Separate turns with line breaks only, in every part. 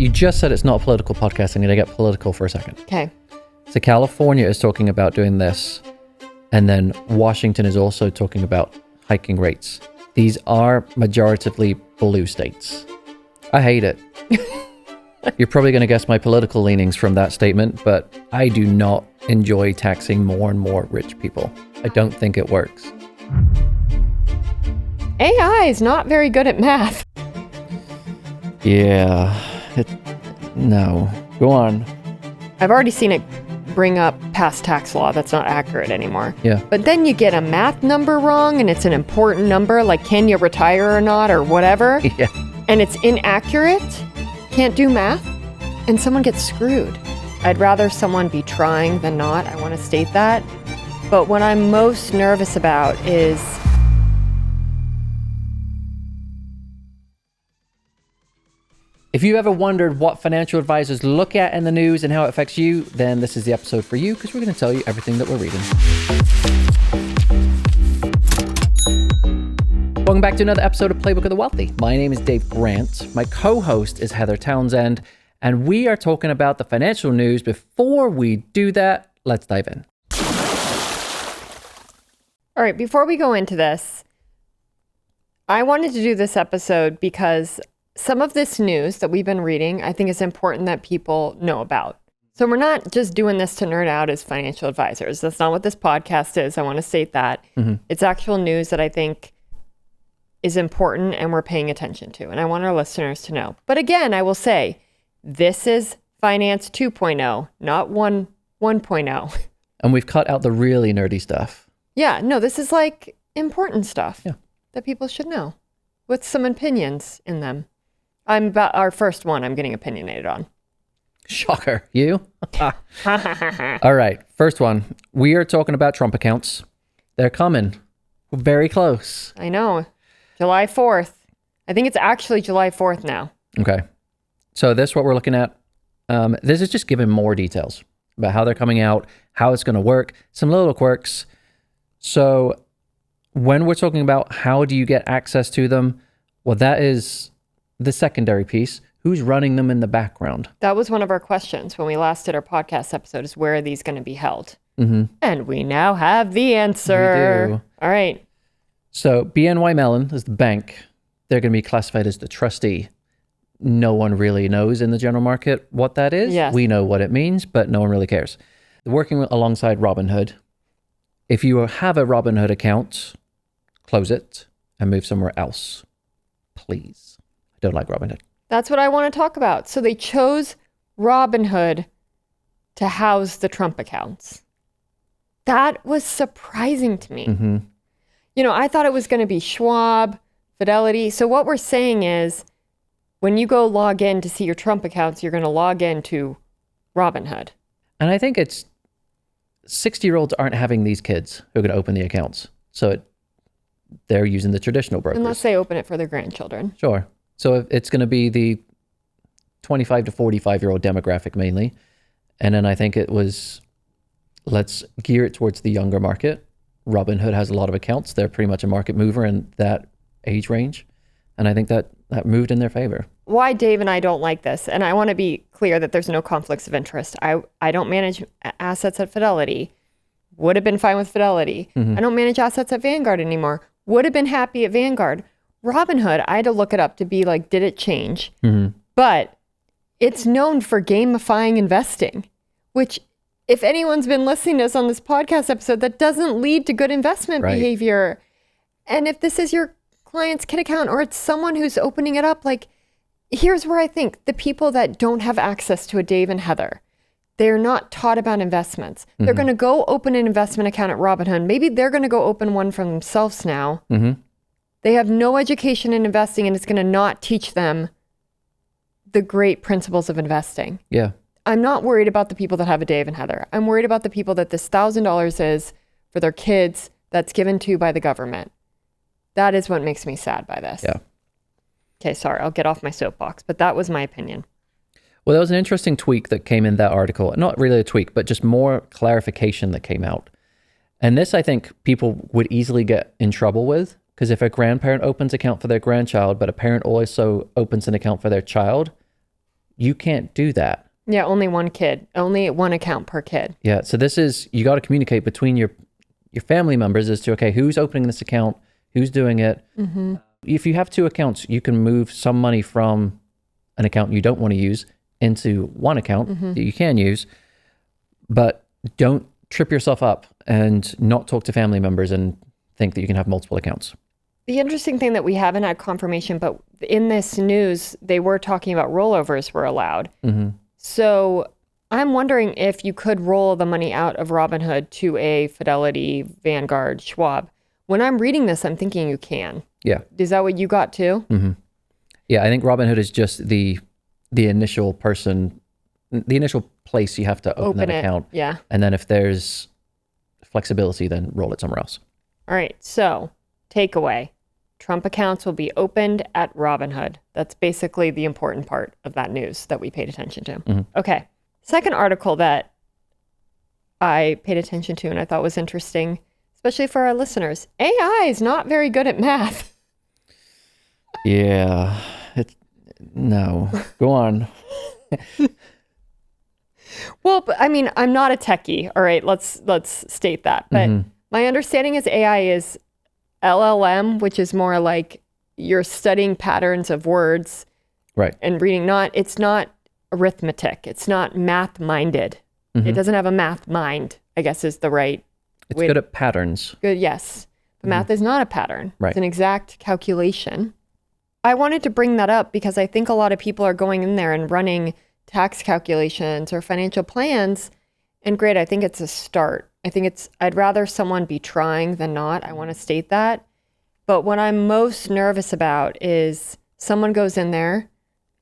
you just said it's not a political podcast. I'm going to get political for a second.
Okay.
So California is talking about doing this. And then Washington is also talking about hiking rates. These are majoritively blue states. I hate it. You're probably going to guess my political leanings from that statement, but I do not enjoy taxing more and more rich people. I don't think it works.
AI is not very good at math.
Yeah. No. Go on.
I've already seen it bring up past tax law that's not accurate anymore.
Yeah.
But then you get a math number wrong and it's an important number, like can you retire or not or whatever.
Yeah.
And it's inaccurate, can't do math, and someone gets screwed. I'd rather someone be trying than not. I want to state that. But what I'm most nervous about is
if you ever wondered what financial advisors look at in the news and how it affects you, then this is the episode for you because we're going to tell you everything that we're reading. Welcome back to another episode of Playbook of the Wealthy. My name is Dave Grant. My co-host is Heather Townsend, and we are talking about the financial news. Before we do that, let's dive in.
all right, before we go into this, I wanted to do this episode because some of this news that we've been reading, I think is important that people know about. So we're not just doing this to nerd out as financial advisors. That's not what this podcast is. I want to state that. It's actual news that I think is important and we're paying attention to. And I want our listeners to know. But again, I will say, this is Finance 2.0, not 1.0.
And we've cut out the really nerdy stuff.
Yeah, no, this is like important stuff
Yeah.
that people should know with some opinions in them. I'm about our first one I'm getting opinionated on.
Shocker. You? All right. First one. We are talking about Trump accounts. They're coming. We're very close.
I know. July 4th. I think it's actually July 4th now.
Okay. So this, what we're looking at, this is just giving more details about how they're coming out, how it's going to work, some little quirks. So when we're talking about how do you get access to them, well, that is the secondary piece. Who's running them in the background?
That was one of our questions when we last did our podcast episode, is where are these going to be held? And we now have the answer.
We do.
All right.
So BNY Mellon is the bank. They're going to be classified as the trustee. No one really knows in the general market what that is.
Yes.
We know what it means, but no one really cares. They're working alongside Robinhood. If you have a Robinhood account, close it and move somewhere else, please. I don't like Robinhood.
That's what I want to talk about. So they chose Robinhood to house the Trump accounts. That was surprising to me. You know, I thought it was going to be Schwab, Fidelity. So what we're saying is when you go log in to see your Trump accounts, you're going to log in to Robinhood.
And I think it's 60-year-olds aren't having these kids who are going to open the accounts. So they're using the traditional brokers.
Unless they open it for their grandchildren.
Sure. So it's going to be the 25 to 45-year-old demographic mainly. And then I think it was, let's gear it towards the younger market. Robinhood has a lot of accounts. They're pretty much a market mover in that age range. And I think that moved in their favor.
Why Dave and I don't like this, and I want to be clear that there's no conflicts of interest. I don't manage assets at Fidelity. Would have been fine with Fidelity. I don't manage assets at Vanguard anymore. Would have been happy at Vanguard. Robinhood, I had to look it up to be like, did it change? But it's known for gamifying investing, which if anyone's been listening to us on this podcast episode, that doesn't lead to good investment behavior. And if this is your client's kid account or it's someone who's opening it up, like, here's where I think the people that don't have access to a Dave and Heather, they're not taught about investments. They're going to go open an investment account at Robinhood. Maybe they're going to go open one for themselves now. They have no education in investing, and it's going to not teach them the great principles of investing.
Yeah.
I'm not worried about the people that have a Dave and Heather. I'm worried about the people that this $1,000 is for their kids that's given to by the government. That is what makes me sad by this.
Yeah.
Okay, sorry, I'll get off my soapbox, but that was my opinion.
Well, there was an interesting tweak that came in that article. Not really a tweak, but just more clarification that came out. And this, I think, people would easily get in trouble with, because if a grandparent opens an account for their grandchild, but a parent also opens an account for their child, You can't do that.
Yeah, only one kid, only one account per kid.
Yeah, so this is, you got to communicate between your family members as to, okay, who's opening this account, who's doing it.
Mm-hmm.
If you have two accounts, you can move some money from an account you don't want to use into one account that you can use, but don't trip yourself up and not talk to family members and think that you can have multiple accounts.
The interesting thing that we haven't had confirmation, but in this news, they were talking about rollovers were allowed.
Mm-hmm.
So I'm wondering if you could roll the money out of Robinhood to a Fidelity, Vanguard, Schwab. When I'm reading this, I'm thinking you can.
Yeah.
Is that what you got too?
Mm-hmm. Yeah, I think Robinhood is just the initial person, the initial place you have to open that account.
Yeah.
And then if there's flexibility, then roll it somewhere else.
All right. So takeaway, Trump accounts will be opened at Robinhood. That's basically the important part of that news that we paid attention to.
Mm-hmm.
Okay. Second article that I paid attention to and I thought was interesting, especially for our listeners. AI is not very good at math.
Yeah. No. Go on.
Well, but, I mean, I'm not a techie. All right. Let's state that. But my understanding is AI is LLM, which is more like you're studying patterns of words,
right,
and reading. It's not arithmetic. It's not math minded. It doesn't have a math mind, I guess is the right.
It's good at patterns.
Good, yes. But math is not a pattern.
Right.
It's an exact calculation. I wanted to bring that up because I think a lot of people are going in there and running tax calculations or financial plans. And great, I think it's a start. I'd rather someone be trying than not. I want to state that. But what I'm most nervous about is someone goes in there.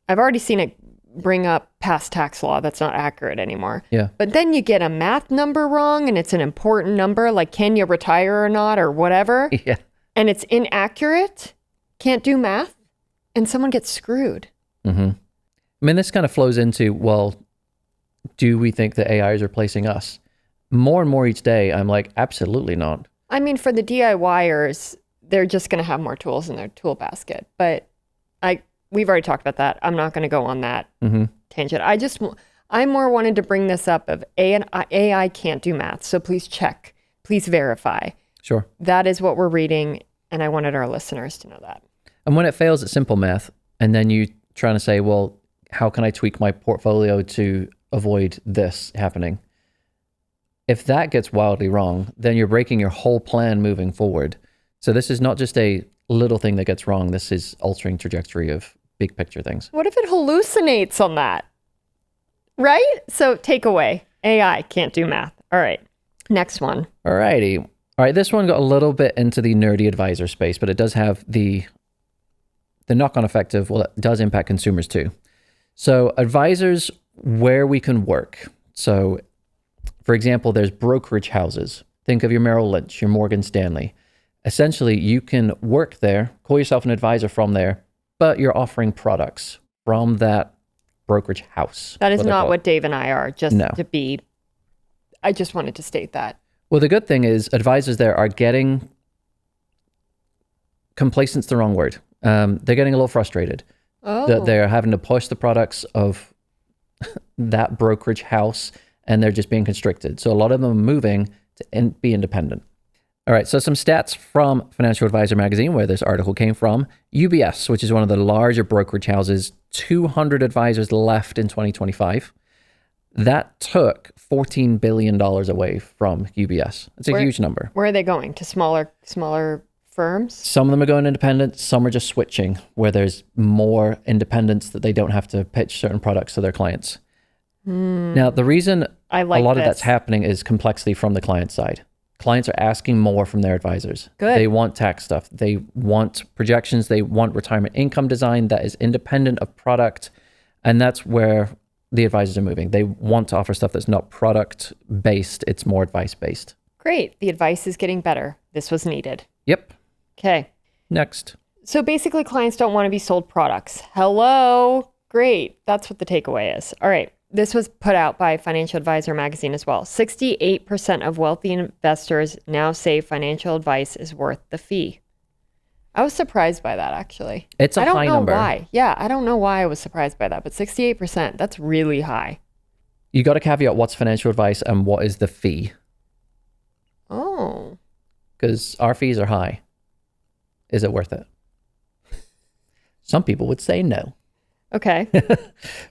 I've already seen it bring up past tax law that's not accurate anymore.
Yeah.
But then you get a math number wrong and it's an important number, like can you retire or not or whatever.
Yeah.
And it's inaccurate, can't do math, and someone gets screwed.
Mm-hmm. I mean, this kind of flows into, well, do we think that AI is replacing us? More and more each day, I'm like, absolutely not.
I mean, for the DIYers, they're just going to have more tools in their tool basket. But we've already talked about that. I'm not going to go on that tangent. I more wanted to bring this up of AI can't do math. So please check, please verify.
Sure.
That is what we're reading. And I wanted our listeners to know that.
And when it fails at simple math, and then you trying to say, well, how can I tweak my portfolio to avoid this happening? If that gets wildly wrong, then you're breaking your whole plan moving forward. So this is not just a little thing that gets wrong. This is altering trajectory of big picture things.
What if it hallucinates on that? Right? So takeaway, AI can't do math. All right. Next one.
All righty. All right. This one got a little bit into the nerdy advisor space, but it does have the knock-on effect of, well, it does impact consumers too. So advisors, where we can work. So for example, there's brokerage houses. Think of your Merrill Lynch, your Morgan Stanley. Essentially, you can work there, call yourself an advisor from there, but you're offering products from that brokerage house.
That is not what Dave and I are, I just wanted to state that.
Well, the good thing is advisors there are getting, complacent's the wrong word. They're getting a little frustrated that they're having to push the products of that brokerage house and they're just being constricted. So a lot of them are moving to be independent. All right, so some stats from Financial Advisor magazine, where this article came from. UBS, which is one of the larger brokerage houses, 200 advisors left in 2025. That took $14 billion away from UBS. It's a huge number.
Where are they going? To smaller firms?
Some of them are going independent. Some are just switching, where there's more independence that they don't have to pitch certain products to their clients. Now, the reason a lot of that's happening is complexity from the client side. Clients are asking more from their advisors.
Good.
They want tax stuff. They want projections. They want retirement income design that is independent of product. And that's where the advisors are moving. They want to offer stuff that's not product based. It's more advice based.
Great. The advice is getting better. This was needed.
Yep.
Okay.
Next.
So basically clients don't want to be sold products. Hello. Great. That's what the takeaway is. All right. This was put out by Financial Advisor magazine as well. 68% of wealthy investors now say financial advice is worth the fee. I was surprised by that, actually.
It's a
I don't
high
know
number.
why. Yeah, I don't know why I was surprised by that, but 68%, that's really high.
You got to caveat what's financial advice and what is the fee,
Oh.
because our fees are high. Is it worth it? Some people would say no.
Okay.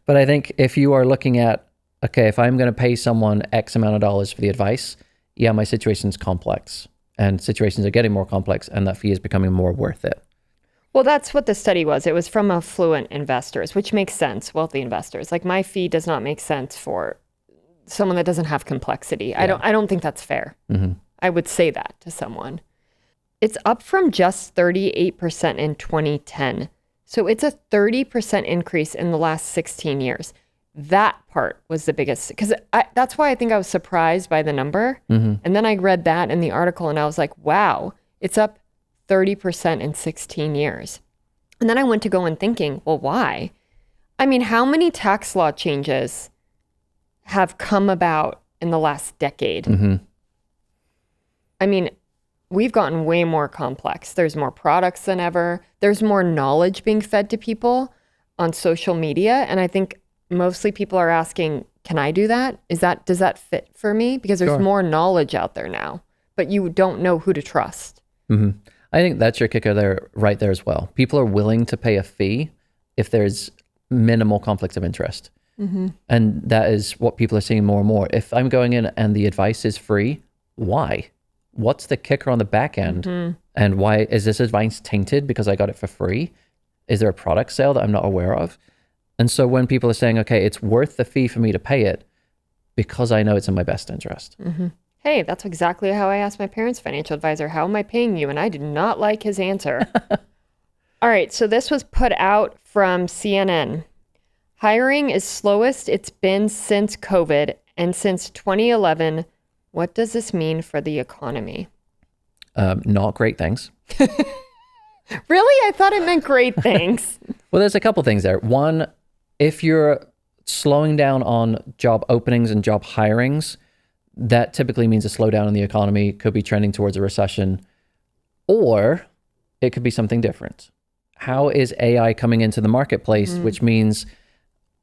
But I think if you are looking at, okay, if I'm going to pay someone X amount of dollars for the advice, yeah, my situation's complex and situations are getting more complex and that fee is becoming more worth it.
Well, that's what the study was. It was from affluent investors, which makes sense, wealthy investors. Like my fee does not make sense for someone that doesn't have complexity.
Yeah.
I don't think that's fair.
Mm-hmm.
I would say that to someone. It's up from just 38% in 2010. So it's a 30% increase in the last 16 years. That part was the biggest, because that's why I think I was surprised by the number.
Mm-hmm.
And then I read that in the article and I was like, wow, it's up 30% in 16 years. And then I went to go and thinking, well, why? I mean, how many tax law changes have come about in the last decade?
Mm-hmm.
I mean, we've gotten way more complex. There's more products than ever. There's more knowledge being fed to people on social media. And I think mostly people are asking, can I do that? Does that fit for me? Because there's
Sure.
more knowledge out there now, but you don't know who to trust.
Mm-hmm. I think that's your kicker there, right there as well. People are willing to pay a fee if there's minimal conflicts of interest.
Mm-hmm.
And that is what people are seeing more and more. If I'm going in and the advice is free, why? What's the kicker on the back end?
Mm-hmm.
And why is this advice tainted because I got it for free? Is there a product sale that I'm not aware of? And so when people are saying, okay, it's worth the fee for me to pay it because I know it's in my best interest.
Mm-hmm. Hey, that's exactly how I asked my parents' financial advisor, how am I paying you? And I did not like his answer. All right, so this was put out from CNN. Hiring is slowest it's been since COVID and since 2011. What does this mean for the economy?
Not great things.
Really? I thought it meant great things.
Well, there's a couple things there. One, if you're slowing down on job openings and job hirings, that typically means a slowdown in the economy, could be trending towards a recession, or it could be something different. How is AI coming into the marketplace, which means,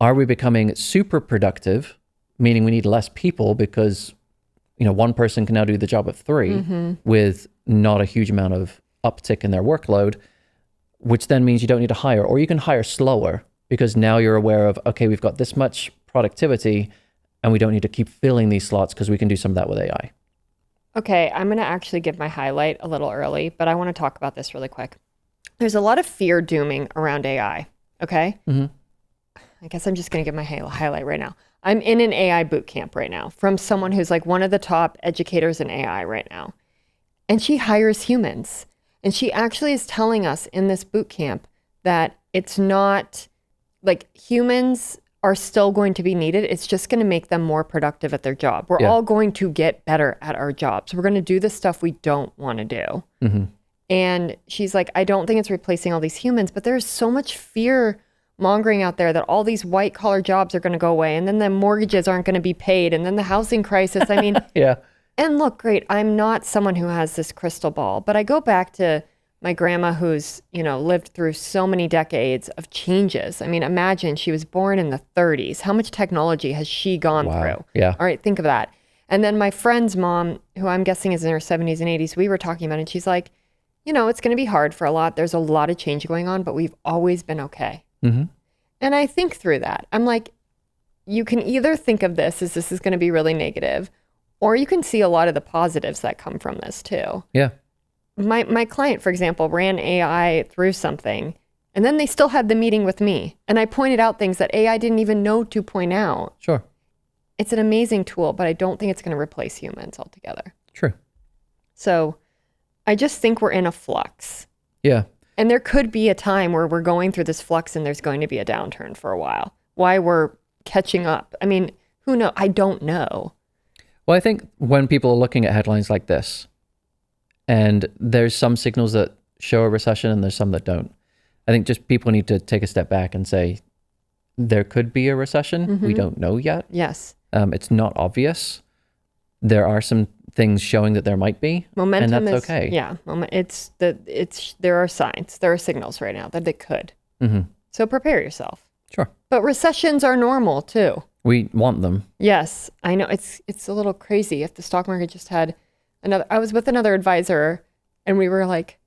are we becoming super productive, meaning we need less people because, one person can now do the job of three with not a huge amount of uptick in their workload, which then means you don't need to hire, or you can hire slower because now you're aware of, okay, we've got this much productivity and we don't need to keep filling these slots because we can do some of that with AI.
Okay, I'm going to actually give my highlight a little early, but I want to talk about this really quick. There's a lot of fear dooming around AI, okay?
Mm-hmm.
I guess I'm just going to give my highlight right now. I'm in an AI boot camp right now from someone who's like one of the top educators in AI right now. And she hires humans. And she actually is telling us in this boot camp that it's not like humans are still going to be needed. It's just going to make them more productive at their job. We're all going to get better at our jobs. We're going to do the stuff we don't want to do.
Mm-hmm.
And she's like, I don't think it's replacing all these humans, but there's so much fear mongering out there that all these white collar jobs are going to go away and then the mortgages aren't going to be paid and then the housing crisis. I mean,
Yeah.
And look, great. I'm not someone who has this crystal ball, but I go back to my grandma who's, lived through so many decades of changes. I mean, imagine she was born in the 30s. How much technology has she gone through?
Yeah.
All right, think of that. And then my friend's mom, who I'm guessing is in her 70s and 80s, we were talking about it, and she's like, it's going to be hard for a lot. There's a lot of change going on, but we've always been okay.
Mm-hmm.
And I think through that. I'm like, you can either think of this as this is going to be really negative, or you can see a lot of the positives that come from this too.
Yeah.
My client, for example, ran AI through something, and then they still had the meeting with me. And I pointed out things that AI didn't even know to point out.
Sure.
It's an amazing tool, but I don't think it's going to replace humans altogether.
True.
So I just think we're in a flux.
Yeah.
And there could be a time where we're going through this flux and there's going to be a downturn for a while. Why we're catching up. I mean, who knows? I don't know.
Well, I think when people are looking at headlines like this, and there's some signals that show a recession and there's some that don't, I think just people need to take a step back and say, there could be a recession. We don't know yet.
Yes.
It's not obvious. there are some things showing that there might be.
Momentum
and that's
is
okay.
Yeah, there are signs, there are signals right now that it could. So prepare yourself.
Sure.
But recessions are normal too.
We want them.
Yes, I know it's a little crazy. If the stock market just had I was with another advisor and we were like,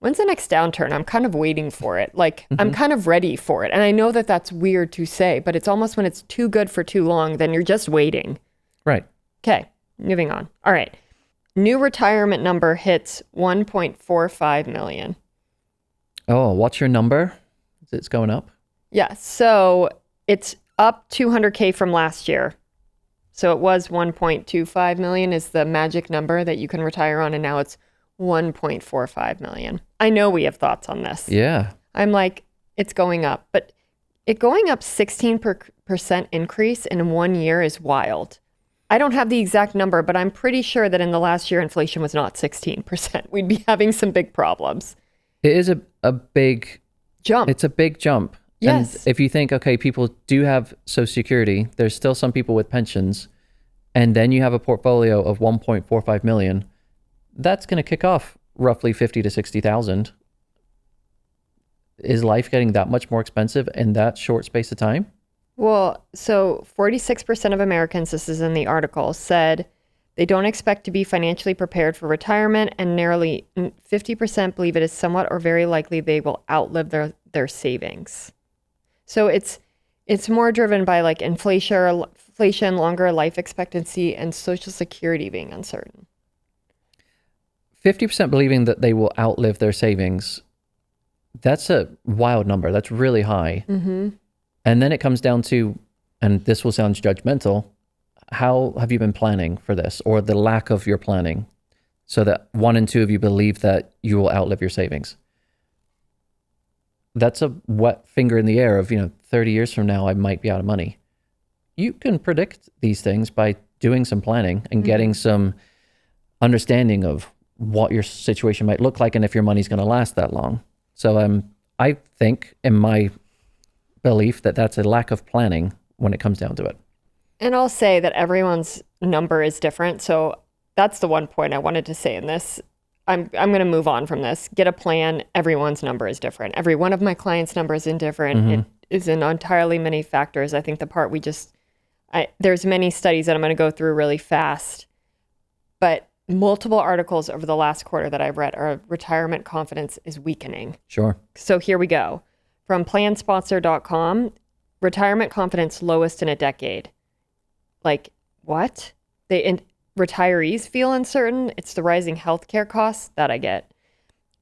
when's the next downturn? I'm kind of waiting for it. Like, I'm kind of ready for it. And I know that that's weird to say, but it's almost when it's too good for too long, then you're just waiting.
Right.
Okay, moving on. All right. New retirement number hits 1.45 million.
Oh, what's your number? It's going up?
Yeah, so it's up 200K from last year. So it was 1.25 million is the magic number that you can retire on, and now it's 1.45 million. I know we have thoughts on this.
Yeah.
I'm like, it's going up, but it going up 16% increase in 1 year is wild. I don't have the exact number, but I'm pretty sure that in the last year, inflation was not 16%. We'd be having some big problems.
It is a big
Jump.
It's a big jump.
Yes.
And if you think, okay, people do have Social Security, there's still some people with pensions, and then you have a portfolio of 1.45 million, that's going to kick off roughly 50 to 60,000. Is life getting that much more expensive in that short space of time?
Well, so 46% of Americans, this is in the article, said they don't expect to be financially prepared for retirement, and nearly 50% believe it is somewhat or very likely they will outlive their savings. So it's more driven by like inflation, longer life expectancy, and Social Security being uncertain.
50% believing that they will outlive their savings. That's a wild number. That's really high.
Mm-hmm.
And then it comes down to, and this will sound judgmental, how have you been planning for this, or the lack of your planning, so that 1 and 2 of you believe that you will outlive your savings? That's a wet finger in the air of, 30 years from now, I might be out of money. You can predict these things by doing some planning and getting some understanding of what your situation might look like and if your money's going to last that long. So I think, in my belief, that that's a lack of planning when it comes down to it.
And I'll say that everyone's number is different. So that's the one point I wanted to say in this. I'm going to move on from this. Get a plan. Everyone's number is different. Every one of my clients' numbers is different. It is in entirely many factors. I think the part there's many studies that I'm going to go through really fast, but multiple articles over the last quarter that I've read are retirement confidence is weakening.
Sure.
So here we go. From plansponsor.com, retirement confidence lowest in a decade. Like, what? Retirees feel uncertain. It's the rising healthcare costs that I get.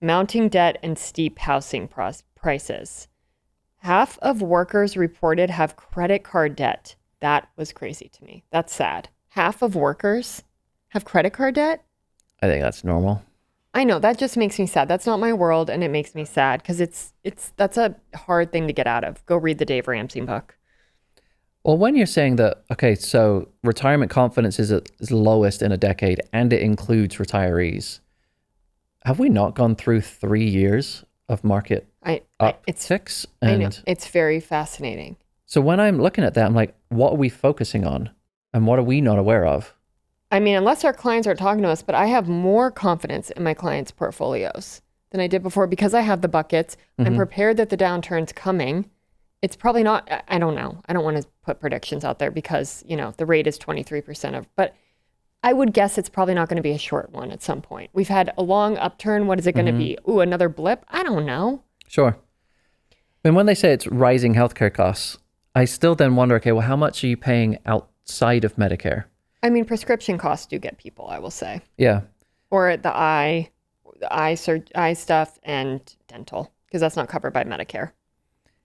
Mounting debt and steep housing prices. Half of workers reported have credit card debt. That was crazy to me. That's sad. Half of workers have credit card debt?
I think that's normal.
I know, that just makes me sad. That's not my world, and it makes me sad because that's a hard thing to get out of. Go read the Dave Ramsey book.
Well, when you're saying that, okay, so retirement confidence is lowest in a decade, and it includes retirees, have we not gone through 3 years of market upticks?
I know. It's very fascinating.
So when I'm looking at that, I'm like, what are we focusing on? And what are we not aware of?
I mean, unless our clients are talking to us, but I have more confidence in my clients' portfolios than I did before because I have the buckets. I'm prepared that the downturn's coming. It's probably not, I don't know. I don't want to put predictions out there because, the rate is 23% but I would guess it's probably not going to be a short one at some point. We've had a long upturn. What is it going to be? Ooh, another blip? I don't know.
Sure. And when they say it's rising healthcare costs, I still then wonder, okay, well, how much are you paying outside of Medicare?
I mean, prescription costs do get people, I will say.
Yeah.
Or the eye stuff and dental, because that's not covered by Medicare.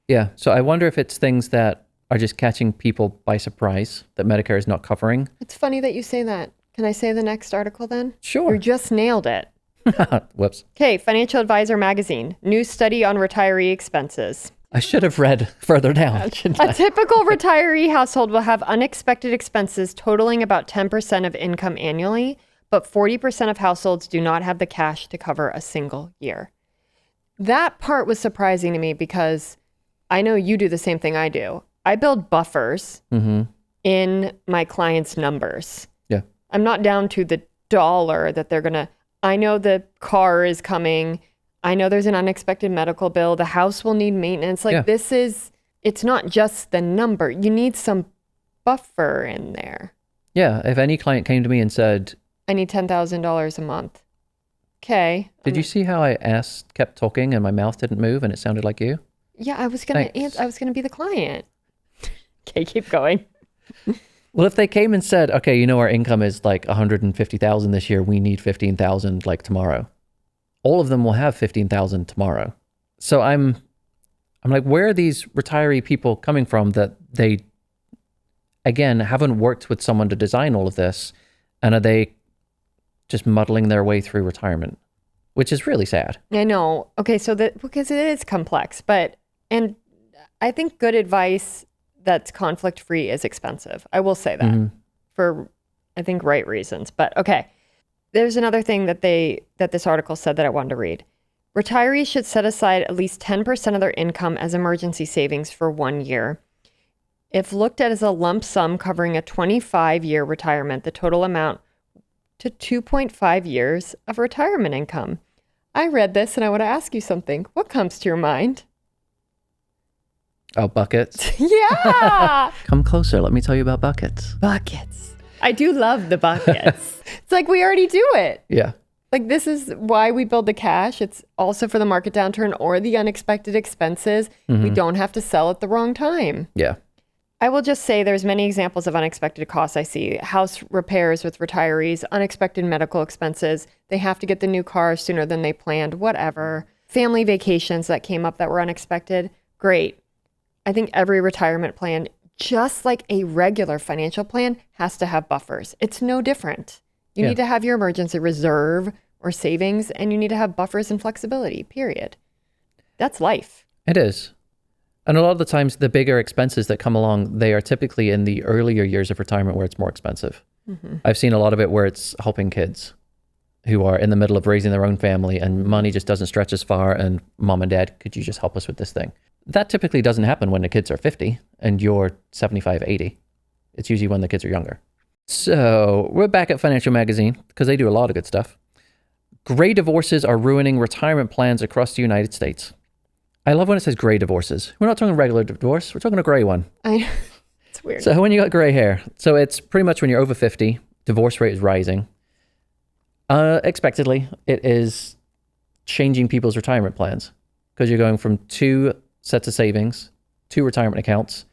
Yeah. So I wonder if it's things that are just catching people by surprise that Medicare is not covering.
It's funny that you say that. Can I say the next article then?
Sure.
You just nailed it.
Whoops.
Okay, Financial Advisor Magazine. New study on retiree expenses.
I should have read further down.
A typical retiree household will have unexpected expenses totaling about 10% of income annually, but 40% of households do not have the cash to cover a single year. That part was surprising to me because I know you do the same thing I do. I build buffers in my clients' numbers.
Yeah.
I'm not down to the dollar that they're going to, I know the car is coming. I know there's an unexpected medical bill. The house will need maintenance. Like this is, it's not just the number. You need some buffer in there.
Yeah. If any client came to me and said,
I need $10,000 a month. Okay.
Did you see how I kept talking and my mouth didn't move and it sounded like you?
Yeah, I was going to answer. I was going to be the client. Okay, keep going.
Well, if they came and said, okay, our income is like 150,000 this year, we need 15,000 like tomorrow. All of them will have 15,000 tomorrow. So I'm like, where are these retiree people coming from that they, again, haven't worked with someone to design all of this? And are they just muddling their way through retirement, which is really sad.
I know. Okay, so because it is complex, and I think good advice that's conflict-free is expensive. I will say that for, I think, right reasons. But okay, there's another thing that this article said that I wanted to read. Retirees should set aside at least 10% of their income as emergency savings for 1 year. If looked at as a lump sum covering a 25-year retirement, the total amount to 2.5 years of retirement income. I read this and I want to ask you something. What comes to your mind?
Oh, buckets.
Yeah.
Come closer. Let me tell you about buckets.
Buckets. I do love the buckets. It's like we already do it.
Yeah.
Like this is why we build the cash. It's also for the market downturn or the unexpected expenses. We don't have to sell at the wrong time.
Yeah.
I will just say there's many examples of unexpected costs I see. House repairs with retirees, unexpected medical expenses. They have to get the new car sooner than they planned, whatever. Family vacations that came up that were unexpected. Great. I think every retirement plan, just like a regular financial plan, has to have buffers. It's no different. You need to have your emergency reserve or savings, and you need to have buffers and flexibility, period. That's life.
It is. And a lot of the times, the bigger expenses that come along, they are typically in the earlier years of retirement where it's more expensive. I've seen a lot of it where it's helping kids who are in the middle of raising their own family and money just doesn't stretch as far. And mom and dad, could you just help us with this thing? That typically doesn't happen when the kids are 50 and you're 75, 80. It's usually when the kids are younger. So we're back at Financial Magazine because they do a lot of good stuff. Gray divorces are ruining retirement plans across the United States. I love when it says gray divorces. We're not talking regular divorce. We're talking a gray one.
It's weird.
So when you got gray hair, so it's pretty much when you're over 50, divorce rate is rising. Expectedly, it is changing people's retirement plans because you're going from 2 sets of savings, 2 retirement accounts,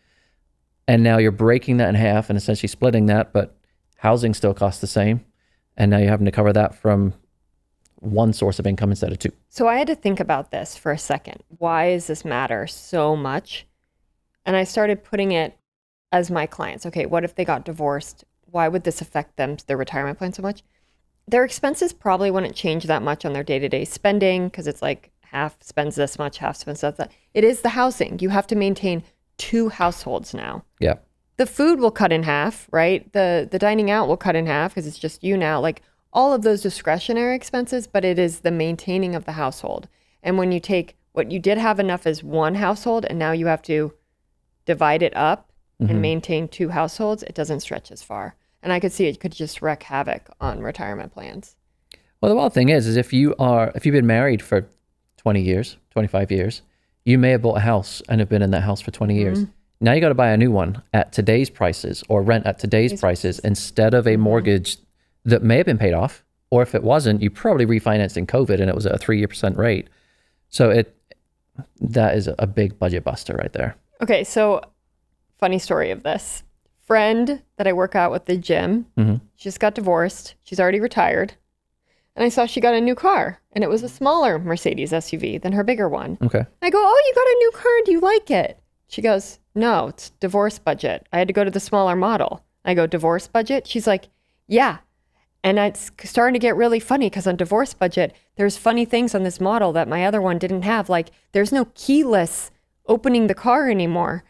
and now you're breaking that in half and essentially splitting that, but housing still costs the same. And now you're having to cover that from 1 source of income instead of 2.
So I had to think about this for a second. Why does this matter so much? And I started putting it as my clients. Okay, what if they got divorced? Why would this affect them, their retirement plan so much? Their expenses probably wouldn't change that much on their day-to-day spending because it's like half spends this much, half spends that. It is the housing. You have to maintain 2 households now.
Yeah.
The food will cut in half, right? The dining out will cut in half because it's just you now. Like all of those discretionary expenses, but it is the maintaining of the household. And when you take what you did have enough as 1 household and now you have to divide it up and maintain 2 households, it doesn't stretch as far. And I could see it could just wreak havoc on retirement plans.
Well, the wild thing is if you've been married for 20 years, 25 years, you may have bought a house and have been in that house for 20 years. Now you got to buy a new one at today's prices or rent at today's prices instead of a mortgage that may have been paid off. Or if it wasn't, you probably refinanced in COVID and it was at a 3% rate. So that is a big budget buster right there.
Okay, so funny story of this. Friend that I work out with the gym, she just got divorced. She's already retired. And I saw she got a new car and it was a smaller Mercedes SUV than her bigger one.
Okay.
I go, oh, you got a new car. Do you like it? She goes, no, it's divorce budget. I had to go to the smaller model. I go, divorce budget? She's like, yeah. And it's starting to get really funny because on divorce budget, there's funny things on this model that my other one didn't have. Like there's no keyless opening the car anymore.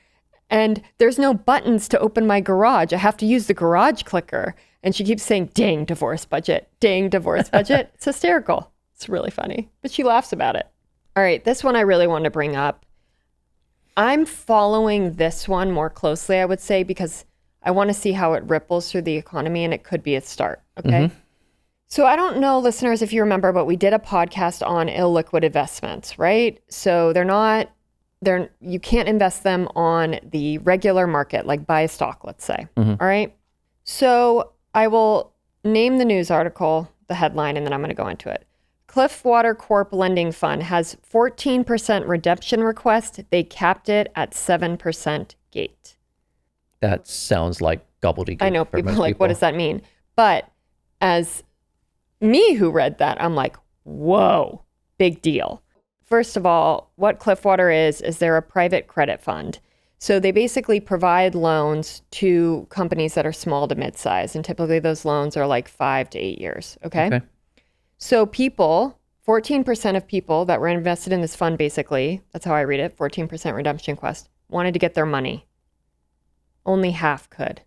And there's no buttons to open my garage. I have to use the garage clicker. And she keeps saying, dang, divorce budget. Dang, divorce budget. It's hysterical. It's really funny. But she laughs about it. All right, this one I really want to bring up. I'm following this one more closely, I would say, because I want to see how it ripples through the economy, and it could be a start. Okay. So I don't know, listeners, if you remember, but we did a podcast on illiquid investments, right? So you can't invest them on the regular market, like buy a stock, let's say. All right. So I will name the news article, the headline, and then I'm going to go into it. Cliffwater Corp Lending Fund has 14% redemption request. They capped it at 7% gate.
That sounds like gobbledygook.
I know people are like, what does that mean? But as me who read that, I'm like, whoa, big deal. First of all, what Cliffwater is they're a private credit fund. So they basically provide loans to companies that are small to mid-size. And typically those loans are like 5 to 8 years. Okay. So 14% of people that were invested in this fund, basically, that's how I read it, 14% redemption request, wanted to get their money. Only half could.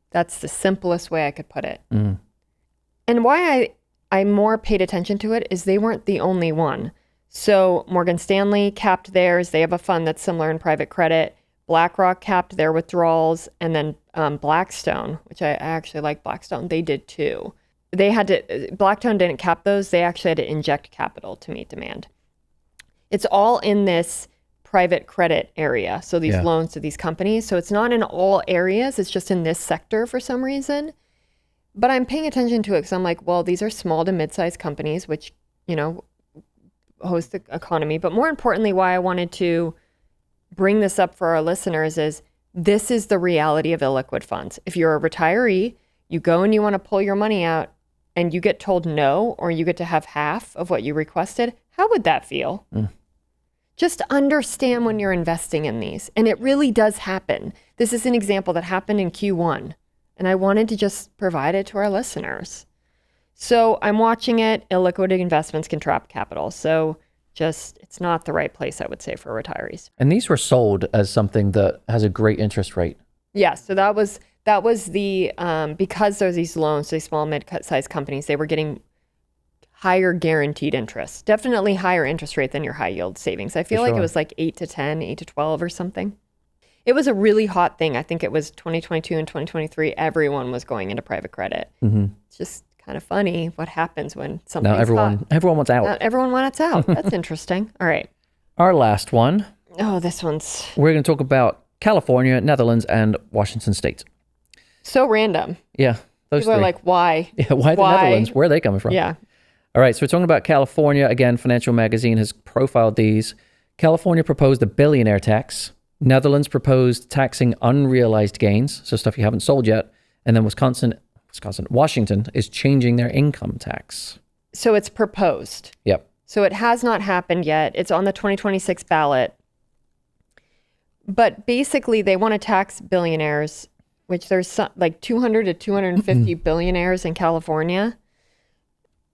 That's the simplest way I could put it. And why I more paid attention to it is they weren't the only one. So Morgan Stanley capped theirs. They have a fund that's similar in private credit. BlackRock capped their withdrawals. And then Blackstone, which I actually like Blackstone, they did too. Blackstone didn't cap those. They actually had to inject capital to meet demand. It's all in this private credit area. So these loans to these companies. So it's not in all areas. It's just in this sector for some reason. But I'm paying attention to it because I'm like, well, these are small to mid-sized companies, which, host the economy. But more importantly, why I wanted to bring this up for our listeners is this is the reality of illiquid funds. If you're a retiree, you go and you want to pull your money out and you get told no, or you get to have half of what you requested, how would that feel? Just understand when you're investing in these. And it really does happen. This is an example that happened in Q1. And I wanted to just provide it to our listeners. So I'm watching it. Illiquid investments can trap capital. So it's not the right place, I would say, for retirees.
And these were sold as something that has a great interest rate.
Yeah. So that was the, because there's these loans to these small mid-sized companies, they were getting higher guaranteed interest, definitely higher interest rate than your high yield savings. I feel like it was like 8 to 10, 8 to 12 or something. It was a really hot thing. I think it was 2022 and 2023. Everyone was going into private credit. It's just kind of funny what happens when something's hot.
Everyone wants out.
Now everyone wants out. That's interesting. All right.
Our last one.
Oh, this one's...
We're going to talk about California, Netherlands, and Washington State.
So random.
Yeah. Those
People
three.
are like, why?
Yeah, why the Netherlands? Where are they coming from?
Yeah.
All right, so we're talking about California. Again, Financial Magazine has profiled these. California proposed a billionaire tax. Netherlands proposed taxing unrealized gains, so stuff you haven't sold yet. And then Washington is changing their income tax.
So it's proposed.
Yep.
So it has not happened yet. It's on the 2026 ballot. But basically, they want to tax billionaires, which there's like 200 to 250 billionaires in California.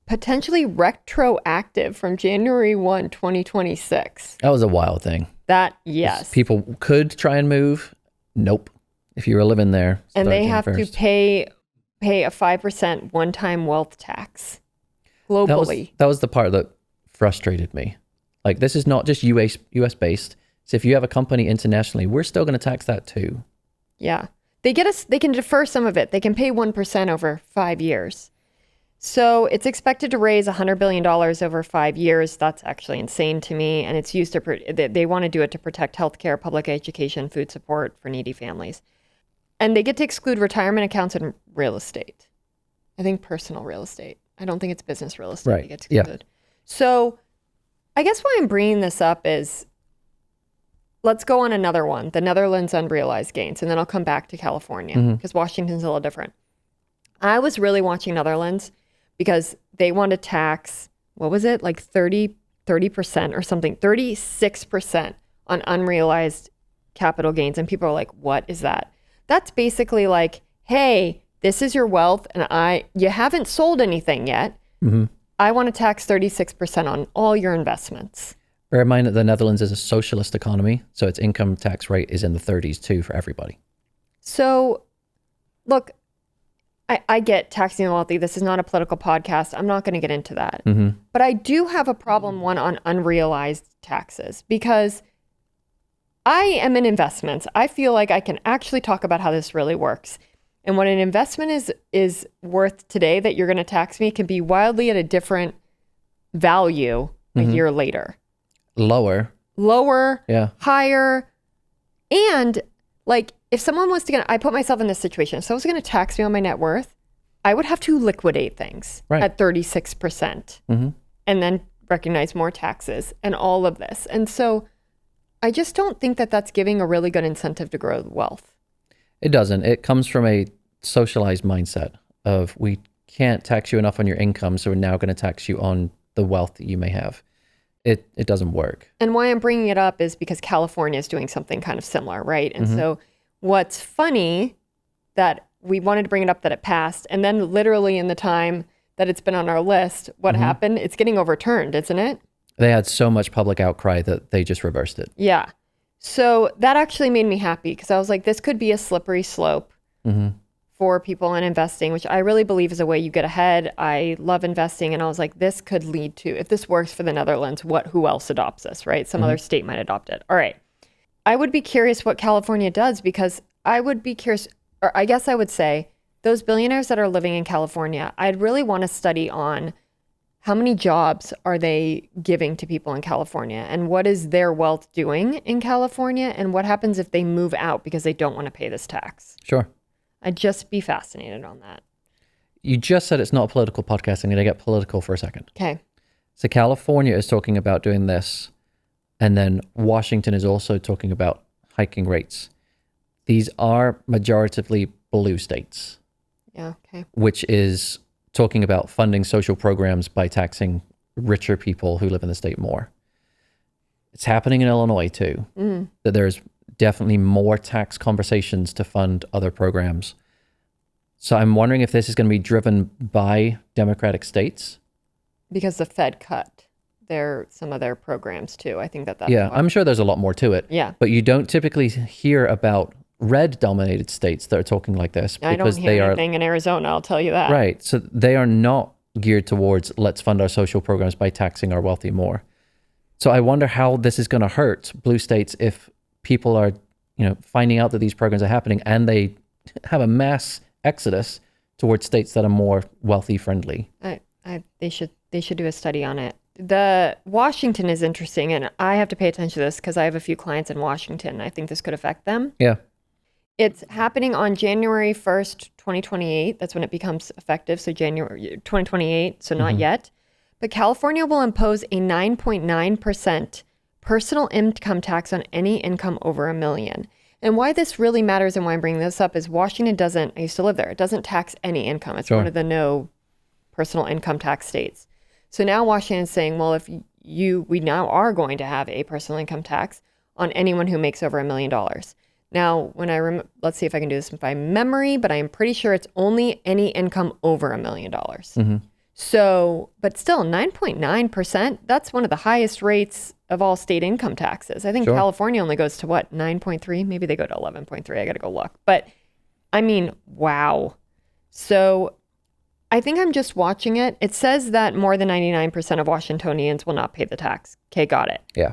Potentially retroactive from January 1, 2026.
That was a wild thing.
Yes.
People could try and move. Nope. If you were living there.
And they have to pay a 5% one-time wealth tax globally.
That was the part that frustrated me. Like, this is not just US based. So if you have a company internationally, we're still going to tax that too.
Yeah. They can defer some of it. They can pay 1% over 5 years. So it's expected to raise $100 billion over 5 years. That's actually insane to me. And it's used they want to do it to protect healthcare, public education, food support for needy families. And they get to exclude retirement accounts and real estate. I think personal real estate. I don't think it's business real estate.
Right.
They get excluded. Yeah. So I guess why I'm bringing this up is, let's go on another one, the Netherlands unrealized gains, and then I'll come back to California because Washington's a little different. I was really watching Netherlands because they want to tax, what was it, like 30% or something, 36% on unrealized capital gains. And people are like, what is that? That's basically like, hey, this is your wealth and you haven't sold anything yet. I want to tax 36% on all your investments.
Bear in mind that the Netherlands is a socialist economy, so its income tax rate is in the 30s too for everybody.
So, look, I get taxing the wealthy. This is not a political podcast. I'm not going to get into that. But I do have a problem, one, on unrealized taxes, because I am in investments. I feel like I can actually talk about how this really works. And what an investment is worth today that you're going to tax me can be wildly at a different value a year later.
Lower,
Yeah. Higher. And like if someone was to I put myself in this situation. If someone was going to tax me on my net worth, I would have to liquidate things at 36% and then recognize more taxes and all of this. And so I just don't think that that's giving a really good incentive to grow wealth.
It doesn't. It comes from a socialized mindset of we can't tax you enough on your income, so we're now going to tax you on the wealth that you may have. It doesn't work.
And why I'm bringing it up is because California is doing something kind of similar, right? And so what's funny that we wanted to bring it up that it passed, and then literally in the time that it's been on our list, what happened? It's getting overturned, isn't it?
They had so much public outcry that they just reversed it.
Yeah. So that actually made me happy because I was like, this could be a slippery slope for people in investing, which I really believe is a way you get ahead. I love investing. And I was like, this could lead to, if this works for the Netherlands, who else adopts this, right? Some other state might adopt it. All right. I would be curious what California does because I would be curious, or I guess I would say those billionaires that are living in California, I'd really want to study on how many jobs are they giving to people in California and what is their wealth doing in California and what happens if they move out because they don't want to pay this tax.
Sure.
I'd just be fascinated on that.
You just said it's not a political podcast. I'm going to get political for a second.
Okay.
So California is talking about doing this, and then Washington is also talking about hiking rates. These are majoritively blue states.
Yeah, okay.
Which is talking about funding social programs by taxing richer people who live in the state more. It's happening in Illinois too, that there's definitely more tax conversations to fund other programs. So I'm wondering if this is going to be driven by Democratic states.
Because the Fed cut some of their programs too. I think that's
Yeah, I'm sure there's a lot more to it.
Yeah.
But you don't typically hear about red-dominated states that are talking like this.
I don't hear anything in Arizona, I'll tell you that.
Right. So they are not geared towards let's fund our social programs by taxing our wealthy more. So I wonder how this is going to hurt blue states if people are, finding out that these programs are happening and they have a mass exodus towards states that are more wealthy friendly.
They should do a study on it. The Washington is interesting, and I have to pay attention to this because I have a few clients in Washington. I think this could affect them.
Yeah.
It's happening on January 1st, 2028. That's when it becomes effective. So January 2028, so not yet. But California will impose a 9.9% personal income tax on any income over $1 million. And why this really matters and why I'm bringing this up is Washington doesn't, I used to live there, it doesn't tax any income. It's one of the no personal income tax states. So now Washington is saying, well, if we now are going to have a personal income tax on anyone who makes over $1 million. Now, when let's see if I can do this by memory, but I'm pretty sure it's only any income over $1 million. So, but still 9.9%, that's one of the highest rates of all state income taxes. I think California only goes to 9.3? Maybe they go to 11.3. I got to go look. But I mean, wow. So I think I'm just watching it. It says that more than 99% of Washingtonians will not pay the tax. Okay, got it.
Yeah.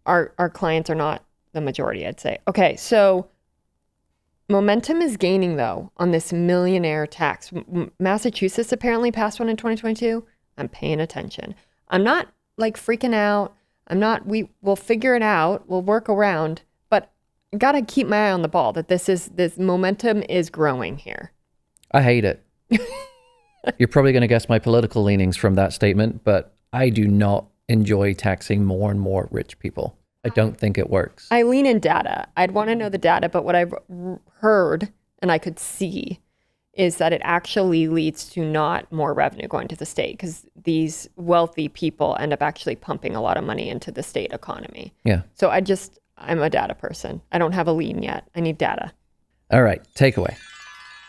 Our clients are not the majority, I'd say. Okay, so momentum is gaining, though, on this millionaire tax. Massachusetts apparently passed one in 2022. I'm paying attention. I'm not freaking out. We'll figure it out. We'll work around. But I got to keep my eye on the ball that this momentum is growing here.
I hate it. You're probably going to guess my political leanings from that statement, but I do not enjoy taxing more and more rich people. I don't think it works.
I lean in data. I'd want to know the data, but what I've heard and I could see is that it actually leads to not more revenue going to the state because these wealthy people end up actually pumping a lot of money into the state economy.
Yeah.
So I'm a data person. I don't have a lean yet. I need data.
All right. Takeaway.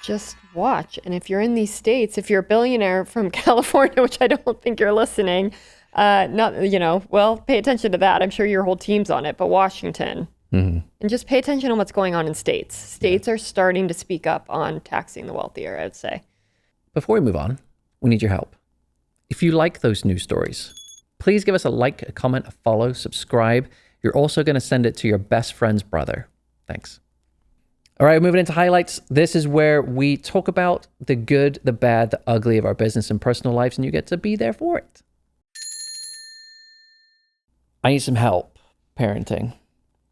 Just watch. And if you're in these states, if you're a billionaire from California, which I don't think you're listening, pay attention to that. I'm sure your whole team's on it, but Washington. And just pay attention on what's going on in states. States are starting to speak up on taxing the wealthier, I would say.
Before we move on, we need your help. If you like those news stories, please give us a like, a comment, a follow, subscribe. You're also going to send it to your best friend's brother. Thanks. All right, moving into highlights. This is where we talk about the good, the bad, the ugly of our business and personal lives, and you get to be there for it. I need some help parenting.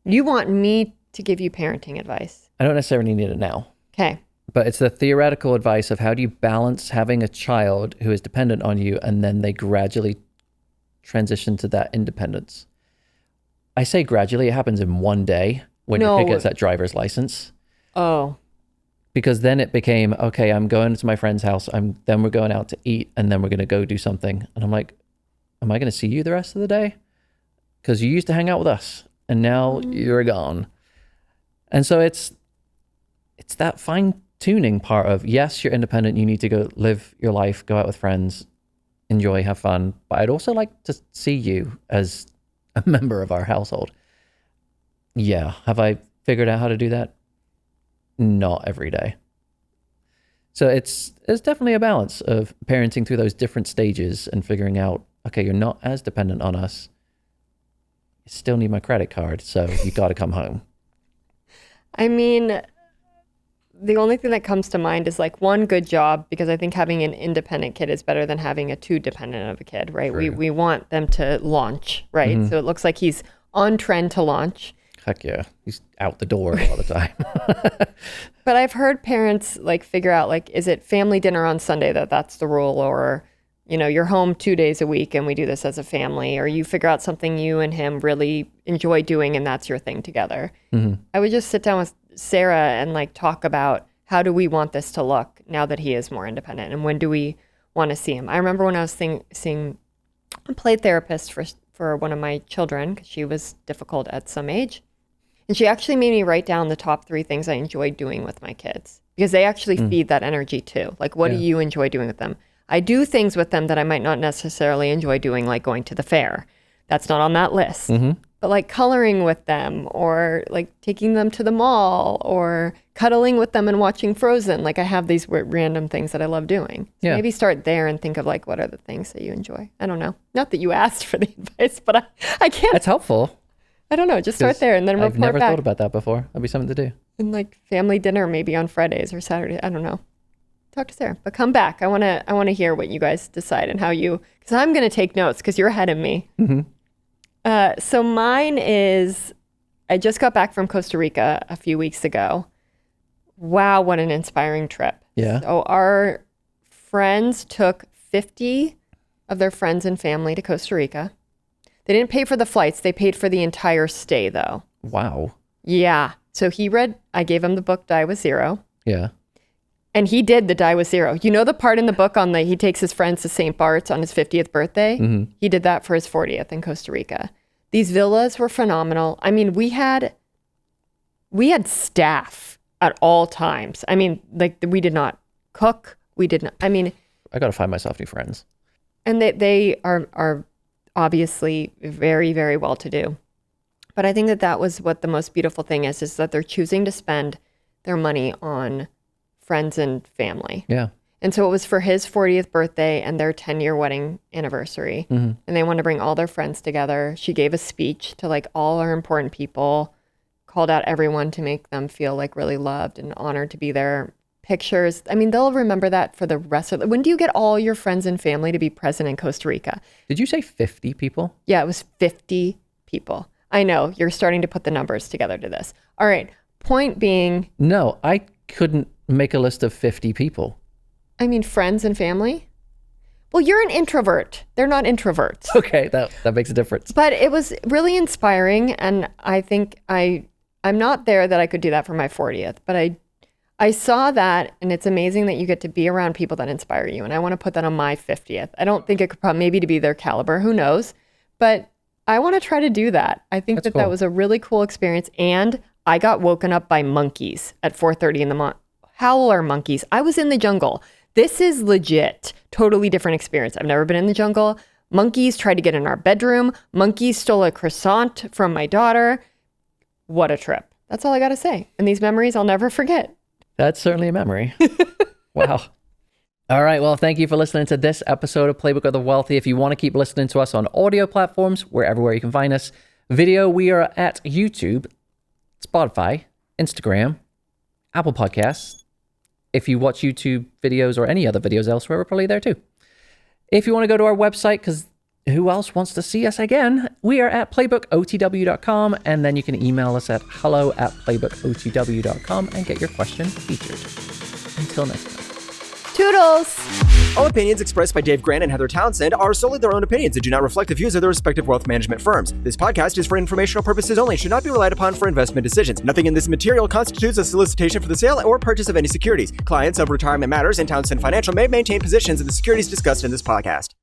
You want me to give you parenting advice?
I don't necessarily need it now.
Okay.
But it's the theoretical advice of how do you balance having a child who is dependent on you and then they gradually transition to that independence. I say gradually, it happens in one day when your kid gets that driver's license.
Oh.
Because then it became, okay, I'm going to my friend's house. Then we're going out to eat and then we're going to go do something. And I'm like, am I going to see you the rest of the day? Because you used to hang out with us and now you're gone. And so it's that fine tuning part of, yes, you're independent. You need to go live your life, go out with friends, enjoy, have fun. But I'd also like to see you as a member of our household. Yeah. Have I figured out how to do that? Not every day. So it's definitely a balance of parenting through those different stages and figuring out, okay, you're not as dependent on us. You still need my credit card, so you got to come home.
I mean, the only thing that comes to mind is like one good job, because I think having an independent kid is better than having a too dependent of a kid, right? We want them to launch, right? So it looks like he's on trend to launch.
Heck yeah. He's out the door all the time.
But I've heard parents like figure out like, is it family dinner on Sunday that's the rule? Or, you know, you're home 2 days a week and we do this as a family, or you figure out something you and him really enjoy doing and that's your thing together. I would just sit down with Sarah and like talk about how do we want this to look now that he is more independent and when do we want to see him? I remember when I was seeing a play therapist for one of my children, because she was difficult at some age. And she actually made me write down the top 3 things I enjoyed doing with my kids, because they actually feed that energy too. Like, what do you enjoy doing with them? I do things with them that I might not necessarily enjoy doing, like going to the fair. That's not on that list. But like coloring with them, or like taking them to the mall, or cuddling with them and watching Frozen. Like I have these random things that I love doing. So maybe start there and think of like, what are the things that you enjoy? I don't know. Not that you asked for the advice, but I can't.
That's helpful.
I don't know. Just start there and then report back.
I've never thought about that before. That'd be something to do.
And like family dinner maybe on Fridays or Saturday. I don't know. Talk to Sarah, but come back. I want to hear what you guys decide and how you, because I'm going to take notes because you're ahead of me. So mine is, I just got back from Costa Rica a few weeks ago. Wow, what an inspiring trip.
Yeah.
So our friends took 50 of their friends and family to Costa Rica. They didn't pay for the flights. They paid for the entire stay, though.
Wow.
Yeah. So I gave him the book Die with Zero.
Yeah.
And he did the Die with Zero. You know the part in the book on he takes his friends to St. Bart's on his 50th birthday? He did that for his 40th in Costa Rica. These villas were phenomenal. I mean, we had staff at all times. I mean, like we did not cook. We did not, I mean.
I got to find myself new friends.
And they are obviously very, very well to do. But I think that was what the most beautiful thing is that they're choosing to spend their money on friends and family.
Yeah.
And so it was for his 40th birthday and their 10-year wedding anniversary. And they wanted to bring all their friends together. She gave a speech to like all our important people, called out everyone to make them feel like really loved and honored to be there. Pictures. I mean, they'll remember that for the rest of when do you get all your friends and family to be present in Costa Rica?
Did you say 50 people?
Yeah, it was 50 people. I know you're starting to put the numbers together to this. All right. Point being.
No, I couldn't make a list of 50 people.
I mean, friends and family. Well, you're an introvert. They're not introverts.
Okay, that makes a difference.
But it was really inspiring. And I think I'm not there that I could do that for my 40th, but I saw that, and it's amazing that you get to be around people that inspire you. And I want to put that on my 50th. I don't think it could probably maybe to be their caliber. Who knows? But I want to try to do that. I think that was a really cool experience. And I got woken up by monkeys at 4:30 in the morning. Howler monkeys. I was in the jungle. This is legit. Totally different experience. I've never been in the jungle. Monkeys tried to get in our bedroom. Monkeys stole a croissant from my daughter. What a trip. That's all I got to say. And these memories I'll never forget.
That's certainly a memory. Wow. All right. Well, thank you for listening to this episode of Playbook of the Wealthy. If you want to keep listening to us on audio platforms, we're everywhere you can find us. Video, we are at YouTube, Spotify, Instagram, Apple Podcasts. If you watch YouTube videos or any other videos elsewhere, we're probably there too. If you want to go to our website, because who else wants to see us again? We are at playbookotw.com, and then you can email us at hello@playbookotw.com and get your question featured. Until next time.
Toodles!
All opinions expressed by Dave Grant and Heather Townsend are solely their own opinions and do not reflect the views of their respective wealth management firms. This podcast is for informational purposes only and should not be relied upon for investment decisions. Nothing in this material constitutes a solicitation for the sale or purchase of any securities. Clients of Retirement Matters and Townsend Financial may maintain positions in the securities discussed in this podcast.